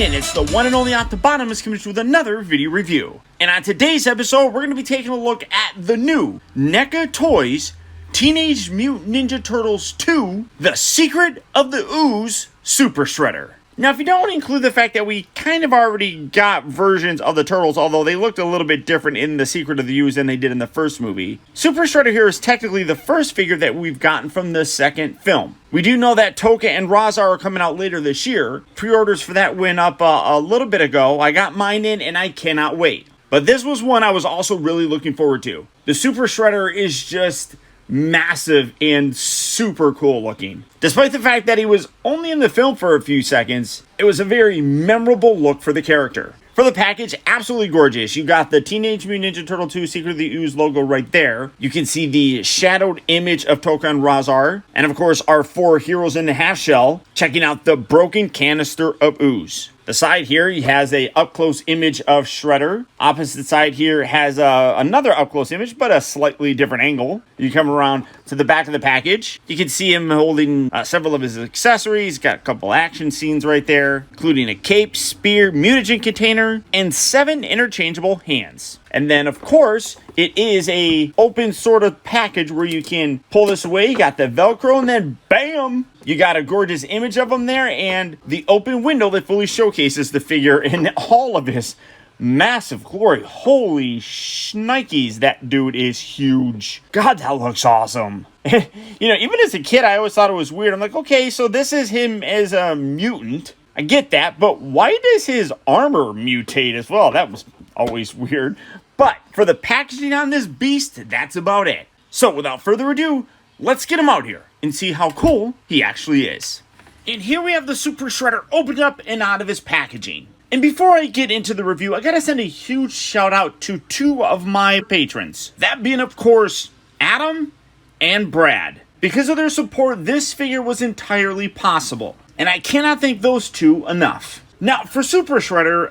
Damian, it's the one and only Octobotanist coming with another video review. And on today's episode, we're going to be taking a look at the new NECA Toys Teenage Mutant Ninja Turtles 2, The Secret of the Ooze Super Shredder. Now, if you don't include the fact that we kind of already got versions of the Turtles, although they looked a little bit different in The Secret of the Ooze than they did in the first movie, Super Shredder here is technically the first figure that we've gotten from the second film. We do know that Tokka and Rahzar are coming out later this year. Pre-orders for that went up a little bit ago. I got mine in and I cannot wait. But this was one I was also really looking forward to. The Super Shredder is just massive and super cool looking. Despite the fact that he was only in the film for a few seconds, it was a very memorable look for the character. For the package, absolutely gorgeous. You got the Teenage Mutant Ninja Turtle 2 Secret of the Ooze logo right there. You can see the shadowed image of Tokka and Rahzar. And of course, our four heroes in the half shell, checking out the broken canister of ooze. The side here, he has a up-close image of Shredder. Opposite side here has another up-close image, but a slightly different angle. You come around to the back of the package. You can see him holding several of his accessories. Got a couple action scenes right there, including a cape, spear, mutagen container, and 7 interchangeable hands. And then, of course, it is a open sort of package where you can pull this away. You got the Velcro, and then bam! You got a gorgeous image of him there, and the open window that fully showcases the figure in all of his massive glory. Holy shnikes, that dude is huge. God, that looks awesome. You know, even as a kid, I always thought it was weird. I'm like, okay, so this is him as a mutant. I get that, but why does his armor mutate as well? That was always weird. But for the packaging on this beast, that's about it. So without further ado, let's get him out here and see how cool he actually is. And here we have the Super Shredder opened up and out of his packaging. And before I get into the review, I gotta send a huge shout out to 2 of my patrons. That being, of course, Adam and Brad. Because of their support, this figure was entirely possible. And I cannot thank those 2 enough. Now, for Super Shredder,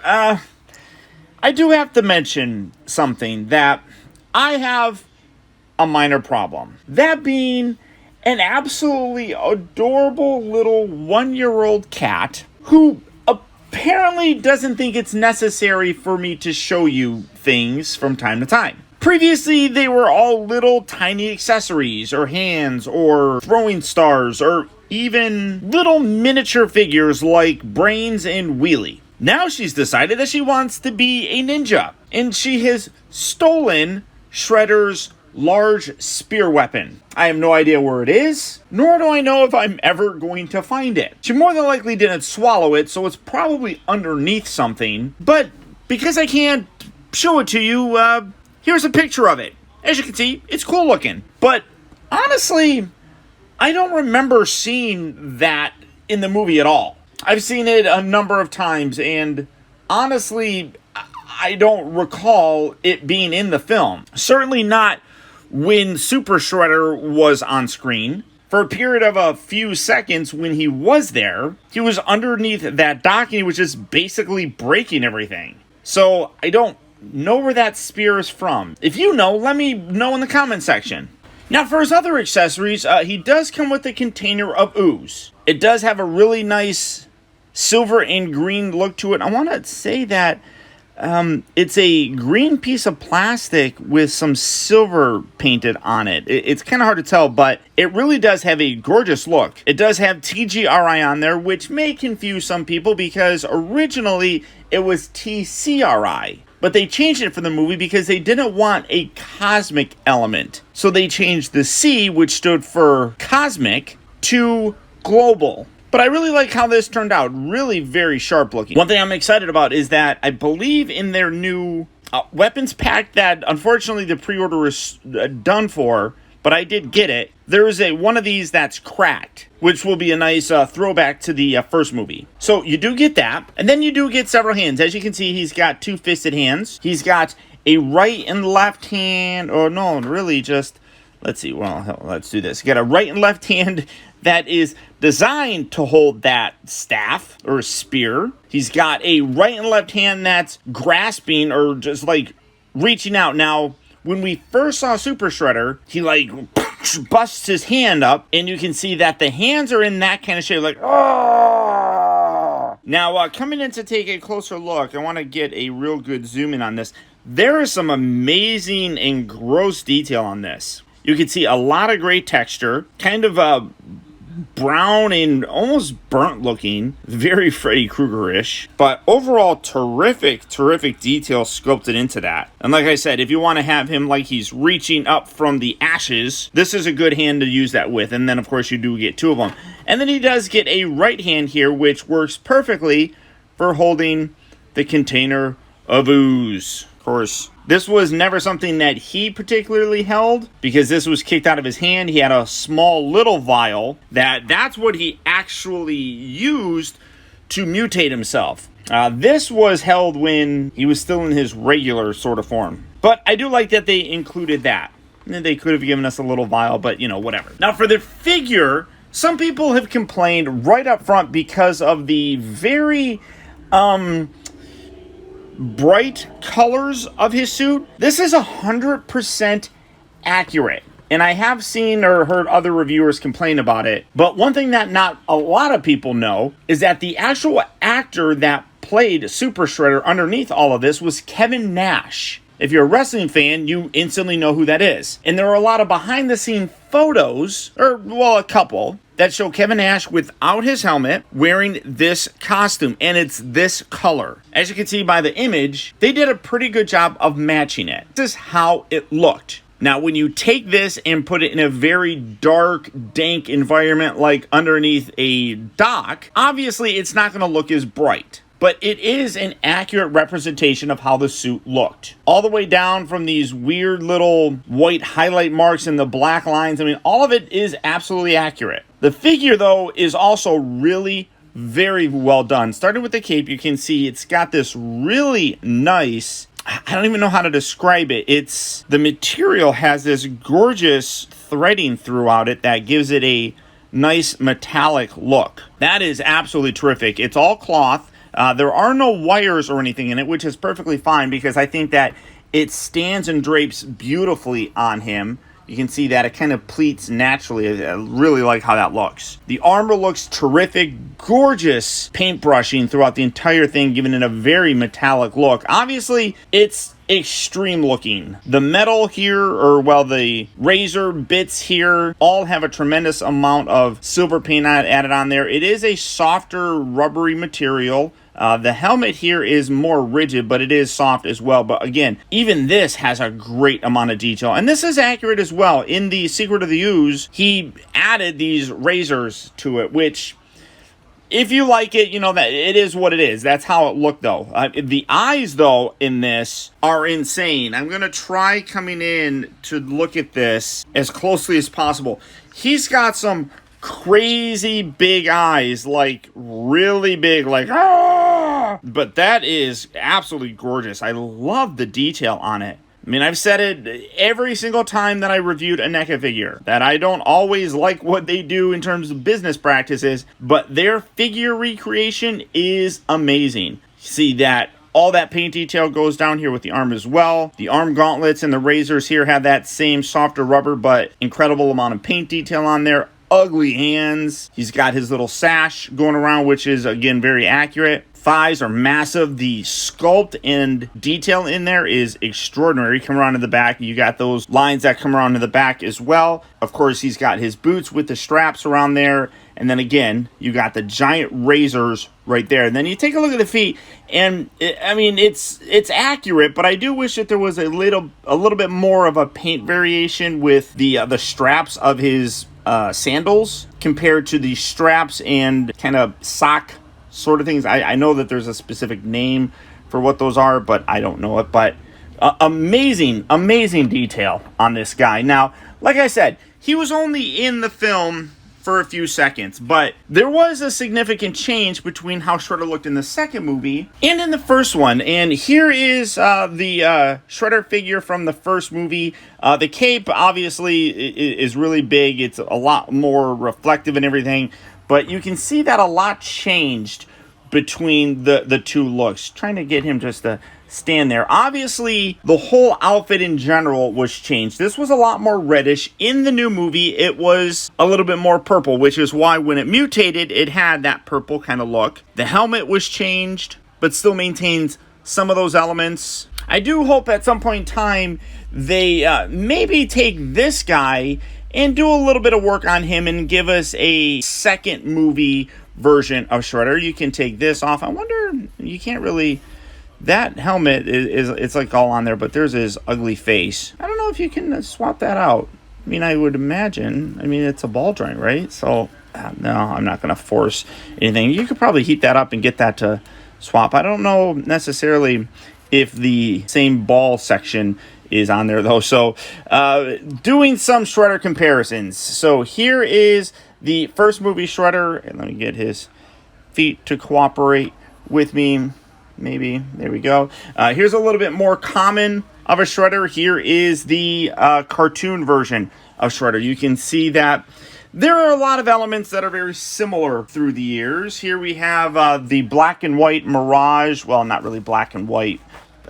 I do have to mention something that I have a minor problem. That being an absolutely adorable little 1-year-old cat who apparently doesn't think it's necessary for me to show you things from time to time. Previously, they were all little tiny accessories or hands or throwing stars or even little miniature figures like Brains and Wheelie. Now she's decided that she wants to be a ninja, and she has stolen Shredder's large spear weapon. I have no idea where it is, nor do I know if I'm ever going to find it. She more than likely didn't swallow it, so it's probably underneath something, but because I can't show it to you, here's a picture of it. As you can see, it's cool looking, but honestly, I don't remember seeing that in the movie at all. I've seen it a number of times, and honestly, I don't recall it being in the film. Certainly not when Super Shredder was on screen. For a period of a few seconds when he was there, he was underneath that dock and he was just basically breaking everything. So I don't know where that spear is from. If you know, let me know in the comment section. Now, for his other accessories, he does come with a container of ooze. It does have a really nice silver and green look to it. I want to say that it's a green piece of plastic with some silver painted on it. It's kind of hard to tell, but it really does have a gorgeous look. It does have TGRI on there, which may confuse some people because originally it was TCRI. But they changed it for the movie because they didn't want a cosmic element. So they changed the C, which stood for cosmic, to global. But I really like how this turned out. Really very sharp looking. One thing I'm excited about is that I believe in their new weapons pack that unfortunately the pre-order is done for, but I did get it. There is one of these that's cracked, which will be a nice throwback to the first movie. So you do get that, and then you do get several hands. As you can see, he's got 2 fisted hands. He's got a right and left hand, or no, really just, let's see, well, let's do this. You got a right and left hand that is designed to hold that staff or spear. He's got a right and left hand that's grasping or just like reaching out. Now, when we first saw Super Shredder, he like busts his hand up and you can see that the hands are in that kind of shape, like, oh. Now, coming in to take a closer look, I want to get a real good zoom in on this. There is some amazing and gross detail on this. You can see a lot of great texture, kind of brown and almost burnt looking, very Freddy Krueger-ish, but overall terrific detail sculpted into that. And like I said, if you want to have him like he's reaching up from the ashes, this is a good hand to use that with. And then of course you do get two of them. And then he does get a right hand here, which works perfectly for holding the container of ooze. Of course, this was never something that he particularly held because this was kicked out of his hand. He had a small little vial that's what he actually used to mutate himself. This was held when he was still in his regular sort of form. But I do like that they included that. They could have given us a little vial, but you know, whatever. Now for the figure, some people have complained right up front because of the very bright colors of his suit. This is 100% accurate. And I have seen or heard other reviewers complain about it. But one thing that not a lot of people know is that the actual actor that played Super Shredder underneath all of this was Kevin Nash. If you're a wrestling fan, you instantly know who that is. And there are a lot of behind-the-scenes photos, or, well, a couple, that show Kevin Nash without his helmet wearing this costume, and it's this color. As you can see by the image, they did a pretty good job of matching it. This is how it looked. Now, when you take this and put it in a very dark, dank environment like underneath a dock, obviously it's not going to look as bright. But it is an accurate representation of how the suit looked. All the way down from these weird little white highlight marks and the black lines. I mean, all of it is absolutely accurate. The figure, though, is also really very well done. Starting with the cape, you can see it's got this really nice, I don't even know how to describe it. The material has this gorgeous threading throughout it that gives it a nice metallic look. That is absolutely terrific. It's all cloth. There are no wires or anything in it, which is perfectly fine because I think that it stands and drapes beautifully on him. You can see that it kind of pleats naturally. I really like how that looks. The armor looks terrific. Gorgeous paintbrushing throughout the entire thing, giving it a very metallic look. Obviously, it's extreme looking. The metal here, or well, the razor bits here, all have a tremendous amount of silver paint added on there. It is a softer, rubbery material. The helmet here is more rigid, but it is soft as well. But again, even this has a great amount of detail. And this is accurate as well. In the Secret of the Ooze, he added these razors to it, which, if you like it, you know that it is what it is. That's how it looked, though. The eyes, though, in this are insane. I'm going to try coming in to look at this as closely as possible. He's got some crazy big eyes, like really big, like ah! But that is absolutely gorgeous. I love the detail on it. I mean, I've said it every single time that I reviewed a NECA figure, that I don't always like what they do in terms of business practices, but their figure recreation is amazing. See that all that paint detail goes down here with the arm as well. The arm gauntlets and the razors here have that same softer rubber, but incredible amount of paint detail on there. Ugly hands. He's got his little sash going around, which is, again, very accurate. Thighs are massive. The sculpt and detail in there is extraordinary. Come around to the back, you got those lines that come around to the back as well. Of course, he's got his boots with the straps around there. And then again, you got the giant razors right there. And then you take a look at the feet, and I mean, it's accurate, but I do wish that there was a little bit more of a paint variation with the straps of his sandals compared to the straps and kind of sock sort of things. I know that there's a specific name for what those are, but I don't know it. But amazing detail on this guy. Now, like I said, he was only in the film for a few seconds, but there was a significant change between how Shredder looked in the second movie and in the first one. And here is the Shredder figure from the first movie. The cape obviously is really big. It's a lot more reflective and everything, but you can see that a lot changed between the two looks. Trying to get him just to stand there. Obviously, the whole outfit in general was changed. This was a lot more reddish. In the new movie, it was a little bit more purple, which is why when it mutated, it had that purple kind of look. The helmet was changed, but still maintains some of those elements. I do hope at some point in time they maybe take this guy and do a little bit of work on him and give us a second movie version of Shredder. You can take this off. I wonder, you can't really, that helmet is it's like all on there, but there's his ugly face. I don't know if you can swap that out. I mean, I would imagine, I mean, it's a ball joint, right? So, no, I'm not going to force anything. You could probably heat that up and get that to swap. I don't know necessarily if the same ball section is on there, though. So, doing some Shredder comparisons. So, here is the first movie Shredder. And let me get his feet to cooperate with me. Maybe. There we go. Here's a little bit more common of a Shredder. Here is the cartoon version of Shredder. You can see that there are a lot of elements that are very similar through the years. Here we have the black and white Mirage. Well, not really black and white,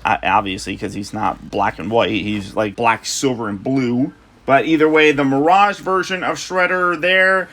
obviously, because he's not black and white. He's like black, silver, and blue. But either way, the Mirage version of Shredder there.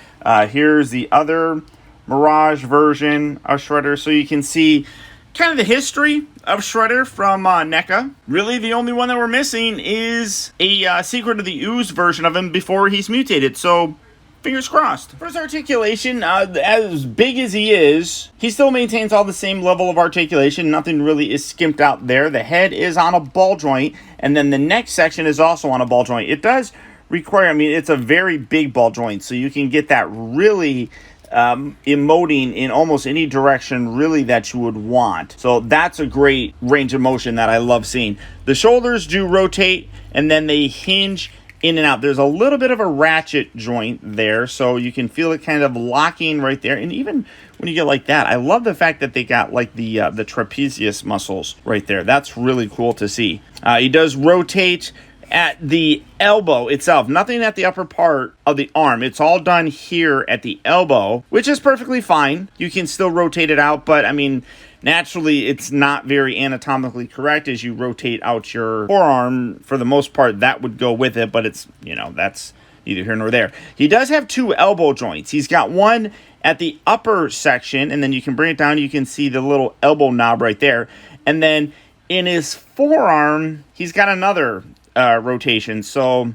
Here's the other Mirage version of Shredder. So you can see kind of the history of Shredder from NECA. Really, the only one that we're missing is a Secret of the Ooze version of him before he's mutated. So, fingers crossed. For his articulation, as big as he is, he still maintains all the same level of articulation. Nothing really is skimped out there. The head is on a ball joint, and then the neck section is also on a ball joint. It does require, I mean, it's a very big ball joint, so you can get that really emoting in almost any direction really that you would want. So that's a great range of motion that I love seeing. The shoulders do rotate and then they hinge in and out. There's a little bit of a ratchet joint there, so you can feel it kind of locking right there. And even when you get like that, I love the fact that they got like the trapezius muscles right there. That's really cool to see. He does rotate at the elbow itself, nothing at the upper part of the arm. It's all done here at the elbow, which is perfectly fine. You can still rotate it out, but I mean, naturally, it's not very anatomically correct as you rotate out your forearm. For the most part, that would go with it, but it's, you know, that's neither here nor there. He does have two elbow joints. He's got one at the upper section, and then you can bring it down. You can see the little elbow knob right there. And then in his forearm, he's got another rotation. So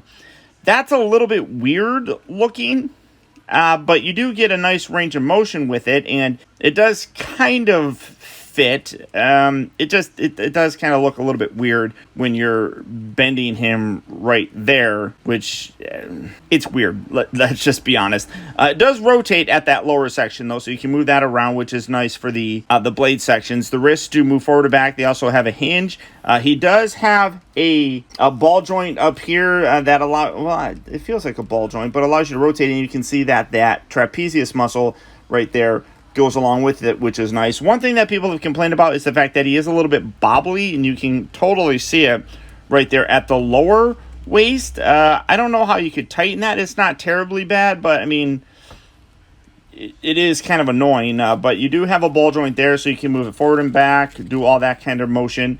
that's a little bit weird looking, but you do get a nice range of motion with it, and it does kind of fit. It does kind of look a little bit weird when you're bending him right there, which it's weird. Let's just be honest. It does rotate at that lower section though, so you can move that around, which is nice for the blade sections. The wrists do move forward and back. They also have a hinge. He does have a ball joint up here that it feels like a ball joint, but allows you to rotate, and you can see that trapezius muscle right there goes along with it, which is nice. One thing that people have complained about is the fact that he is a little bit bobbly, and you can totally see it right there at the lower waist. I don't know how you could tighten that. It's not terribly bad, but I mean, it is kind of annoying. But you do have a ball joint there, so you can move it forward and back, do all that kind of motion,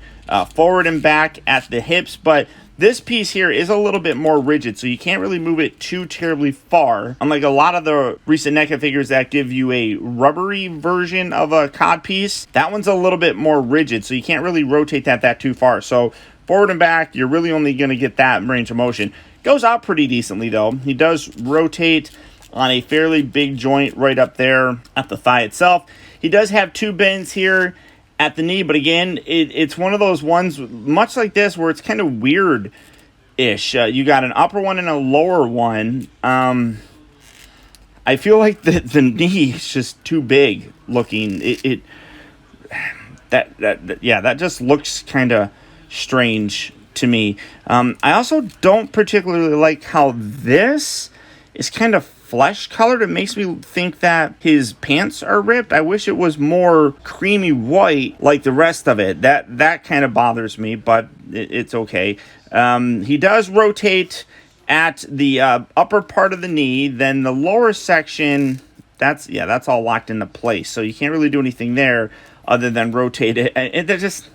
forward and back at the hips. But this piece here is a little bit more rigid, so you can't really move it too terribly far. Unlike a lot of the recent NECA figures that give you a rubbery version of a cod piece, that one's a little bit more rigid, so you can't really rotate that too far. So forward and back, you're really only going to get that range of motion. Goes out pretty decently, though. He does rotate on a fairly big joint right up there at the thigh itself. He does have two bends here at the knee, but again, it's one of those ones, much like this, where it's kind of weird-ish. You got an upper one and a lower one. I feel like the knee is just too big looking. That just looks kind of strange to me. I also don't particularly like how this is kind of flesh colored. It makes me think that his pants are ripped. I wish it was more creamy white like the rest of it. That kind of bothers me, but it's okay. He does rotate at the upper part of the knee. Then the lower section that's all locked into place. So you can't really do anything there other than rotate it. And that just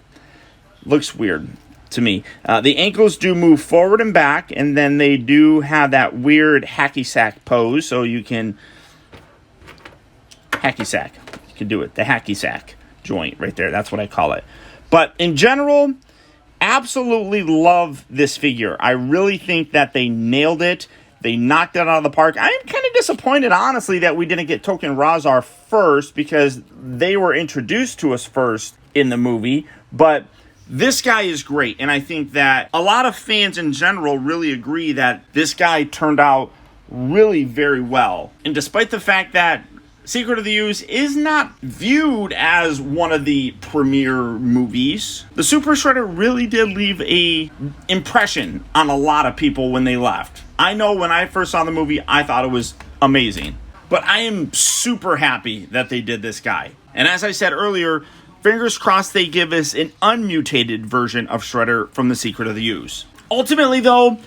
looks weird to me. The ankles do move forward and back, and then they do have that weird hacky sack pose. So you can hacky sack. You can do it. The hacky sack joint right there. That's what I call it. But in general, absolutely love this figure. I really think that they nailed it. They knocked it out of the park. I am kind of disappointed, honestly, that we didn't get Token Razar first because they were introduced to us first in the movie. But this guy is great, and I think that a lot of fans in general really agree that this guy turned out really very well. And despite the fact that Secret of the Ooze is not viewed as one of the premier movies, the Super Shredder really did leave a impression on a lot of people when they left. I know when I first saw the movie, I thought it was amazing. But I am super happy that they did this guy. And as I said earlier, fingers crossed they give us an unmutated version of Shredder from the Secret of the Ooze. Ultimately, though,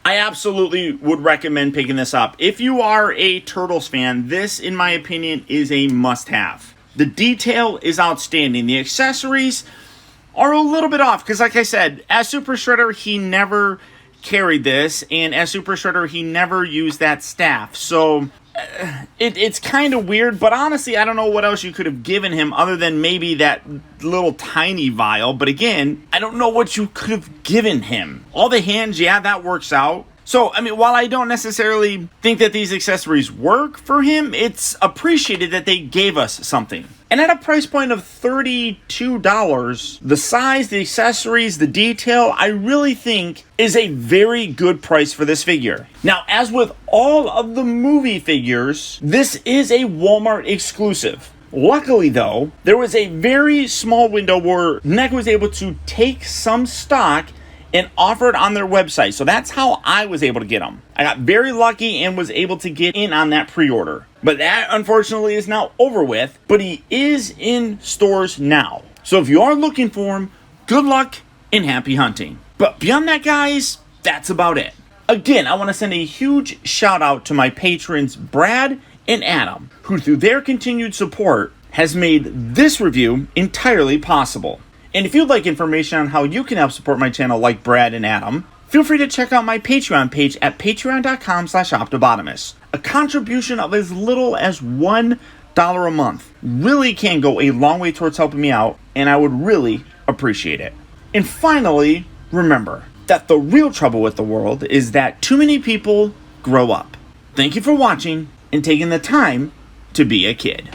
I absolutely would recommend picking this up. If you are a Turtles fan, this, in my opinion, is a must-have. The detail is outstanding. The accessories are a little bit off, because like I said, as Super Shredder, he never carried this, and as Super Shredder, he never used that staff. So it's kind of weird, but honestly, I don't know what else you could have given him other than maybe that little tiny vial. But again, I don't know what you could have given him. All the hands, yeah, that works out. So, I mean, while I don't necessarily think that these accessories work for him, it's appreciated that they gave us something. And at a price point of $32, the size, the accessories, the detail, I really think is a very good price for this figure. Now, as with all of the movie figures, this is a Walmart exclusive. Luckily, though, there was a very small window where NECA was able to take some stock and offer it on their website. So that's how I was able to get them. I got very lucky and was able to get in on that pre-order. But that, unfortunately, is now over with. But he is in stores now. So if you are looking for him, good luck and happy hunting. But beyond that, guys, that's about it. Again, I want to send a huge shout out to my patrons, Brad and Adam, who through their continued support has made this review entirely possible. And if you'd like information on how you can help support my channel like Brad and Adam, feel free to check out my Patreon page at patreon.com/optibotamus. A contribution of as little as $1 a month really can go a long way towards helping me out, and I would really appreciate it. And finally, remember that the real trouble with the world is that too many people grow up. Thank you for watching and taking the time to be a kid.